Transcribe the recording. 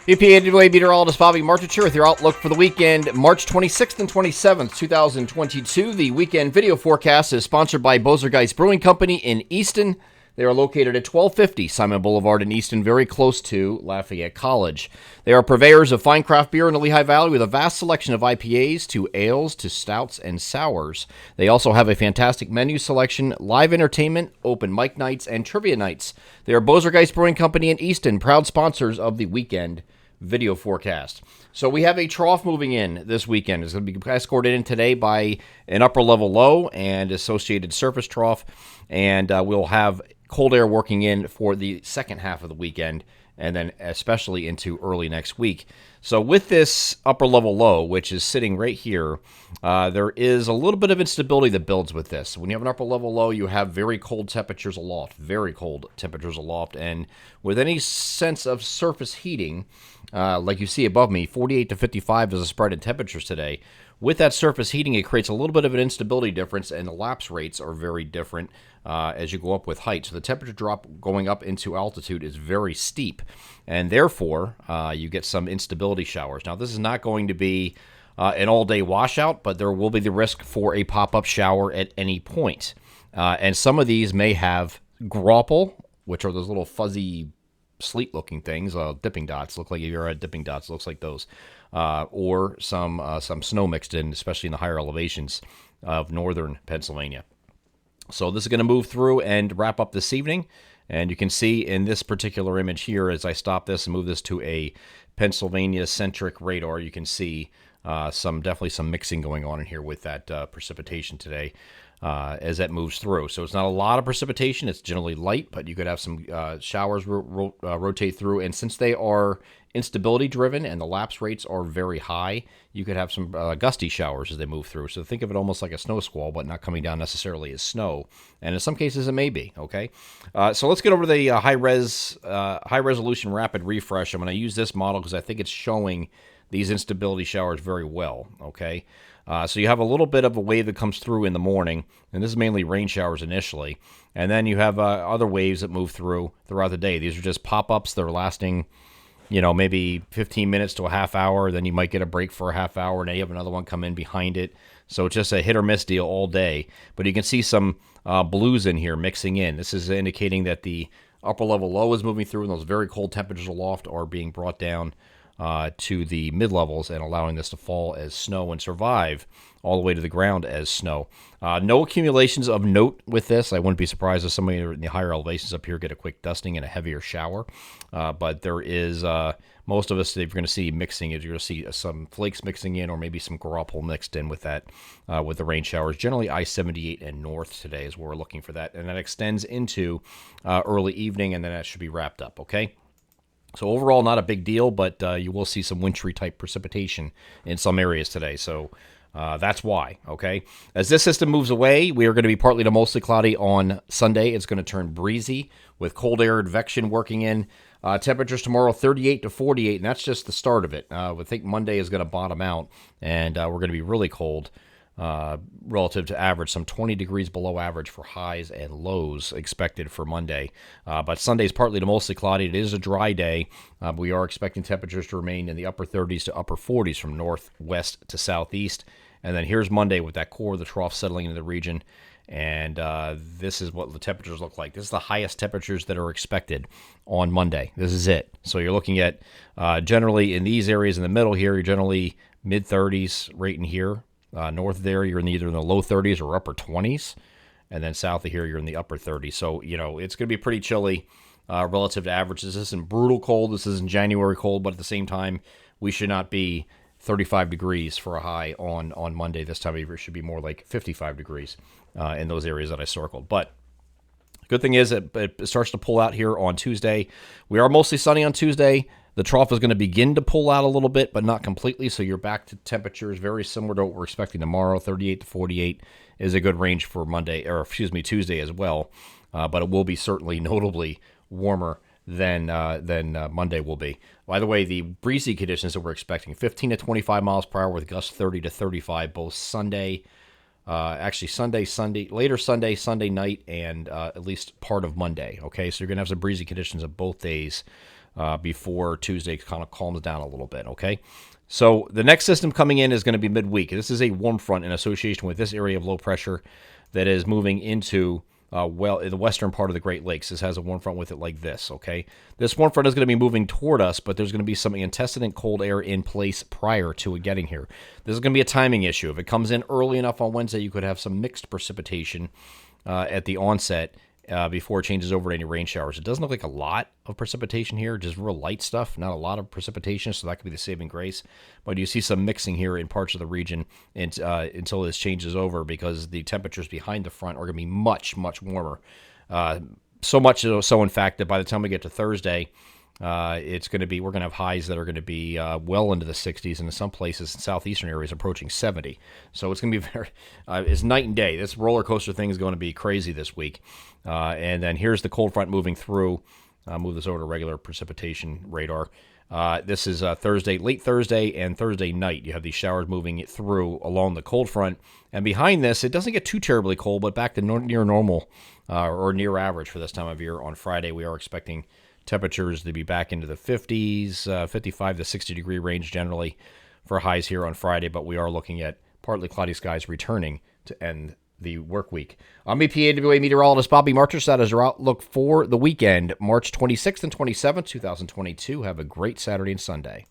EPA Midway meteorologist Bobby Martich here with your outlook for the weekend, March 26th and 27th, 2022. The weekend video forecast is sponsored by Bozer Brewing Company in Easton. They are located at 1250 Simon Boulevard in Easton, very close to Lafayette College. They are purveyors of fine craft beer in the Lehigh Valley with a vast selection of IPAs to ales to stouts and sours. They also have a fantastic menu selection, live entertainment, open mic nights, and trivia nights. They are Bozer Brewing Company in Easton, proud sponsors of the weekend video forecast. So we have a trough moving in this weekend. It's going to be escorted in today by an upper level low and associated surface trough, and we'll have cold air working in for the second half of the weekend, and then especially into early next week. So with this upper level low, which is sitting right here, there is a little bit of instability that builds with this. When you have an upper level low, you have very cold temperatures aloft, and with any sense of surface heating, like you see above me, 48 to 55 is a spread in temperatures today. With that surface heating, it creates a little bit of an instability difference, and the lapse rates are very different as you go up with height. So the temperature drop going up into altitude is very steep, and therefore you get some instability showers. Now, this is not going to be an all-day washout, but there will be the risk for a pop-up shower at any point. And some of these may have grapple, which are those little fuzzy sleet-looking things, dipping dots. Look like if you're at dipping dots, it looks like those. Or some snow mixed in, especially in the higher elevations of northern Pennsylvania. So this is going to move through and wrap up this evening. And you can see in this particular image here, as I stop this and move this to a Pennsylvania-centric radar, you can see definitely some mixing going on in here with that precipitation today as that moves through. So it's not a lot of precipitation. It's generally light, but you could have some showers rotate through. And since they are instability driven and the lapse rates are very high, you could have some gusty showers as they move through. So think of it almost like a snow squall, but not coming down necessarily as snow. And in some cases it may be, okay? So let's get over to the high resolution rapid refresh. I'm going to use this model because I think it's showing these instability showers very well, okay? So you have a little bit of a wave that comes through in the morning, and this is mainly rain showers initially. And then you have other waves that move throughout the day. These are just pop-ups that are lasting, maybe 15 minutes to a half hour. Then you might get a break for a half hour, and then you have another one come in behind it. So it's just a hit or miss deal all day. But you can see some blues in here mixing in. This is indicating that the upper level low is moving through, and those very cold temperatures aloft are being brought down to the mid-levels and allowing this to fall as snow and survive all the way to the ground as snow. No accumulations of note with this. I wouldn't be surprised if somebody in the higher elevations up here get a quick dusting and a heavier shower. But there is, most of us, if you're going to see mixing, you're going to see some flakes mixing in or maybe some grapple mixed in with that, with the rain showers. Generally, I-78 and north today is where we're looking for that. And that extends into early evening, and then that should be wrapped up, okay? So overall, not a big deal, but you will see some wintry-type precipitation in some areas today. So that's why, okay? As this system moves away, we are going to be partly to mostly cloudy on Sunday. It's going to turn breezy with cold air advection working in. Temperatures tomorrow, 38 to 48, and that's just the start of it. I think Monday is going to bottom out, and we're going to be really cold. Relative to average, some 20 degrees below average for highs and lows expected for Monday. But Sunday's partly to mostly cloudy. It is a dry day. We are expecting temperatures to remain in the upper 30s to upper 40s from northwest to southeast. And then here's Monday with that core of the trough settling into the region. And this is what the temperatures look like. This is the highest temperatures that are expected on Monday. This is it. So you're looking at generally in these areas in the middle here, you're generally mid-30s right in here. North there, you're either in the low 30s or upper 20s. And then south of here, you're in the upper 30s. So, it's going to be pretty chilly relative to averages. This isn't brutal cold. This isn't January cold. But at the same time, we should not be 35 degrees for a high on Monday. This time of year, it should be more like 55 degrees in those areas that I circled. But good thing is it starts to pull out here on Tuesday. We are mostly sunny on Tuesday. The trough is going to begin to pull out a little bit, but not completely, so you're back to temperatures very similar to what we're expecting tomorrow. 38 to 48 is a good range for Tuesday as well, but it will be certainly notably warmer than Monday will be. By the way, the breezy conditions that we're expecting, 15 to 25 miles per hour with gusts 30 to 35, both Sunday Actually, later Sunday night, and at least part of Monday. Okay, so you're going to have some breezy conditions of both days before Tuesday kind of calms down a little bit. Okay, so the next system coming in is going to be midweek. This is a warm front in association with this area of low pressure that is moving into in the western part of the Great Lakes. This has a warm front with it like this, okay? This warm front is going to be moving toward us, but there's going to be some antecedent cold air in place prior to it getting here. This is going to be a timing issue. If it comes in early enough on Wednesday, you could have some mixed precipitation at the onset before it changes over to any rain showers. It doesn't look like a lot of precipitation here, just real light stuff, not a lot of precipitation, so that could be the saving grace. But you see some mixing here in parts of the region until this changes over, because the temperatures behind the front are going to be much, much warmer. So much so, in fact, that by the time we get to Thursday, we're going to have highs that are going to be well into the 60s, and in some places in southeastern areas approaching 70. So it's going to be it's night and day. This roller coaster thing is going to be crazy this week. And then here's the cold front moving through. I'll move this over to regular precipitation radar. This is late Thursday and Thursday night. You have these showers moving through along the cold front. And behind this, it doesn't get too terribly cold, but back to near normal or near average for this time of year. On Friday, we are expecting temperatures to be back into the 50s, 55 to 60 degree range generally for highs here on Friday, but we are looking at partly cloudy skies returning to end the work week. I'm EPAWA meteorologist Bobby Marchers. That is our outlook for the weekend, March 26th and 27th, 2022. Have a great Saturday and Sunday.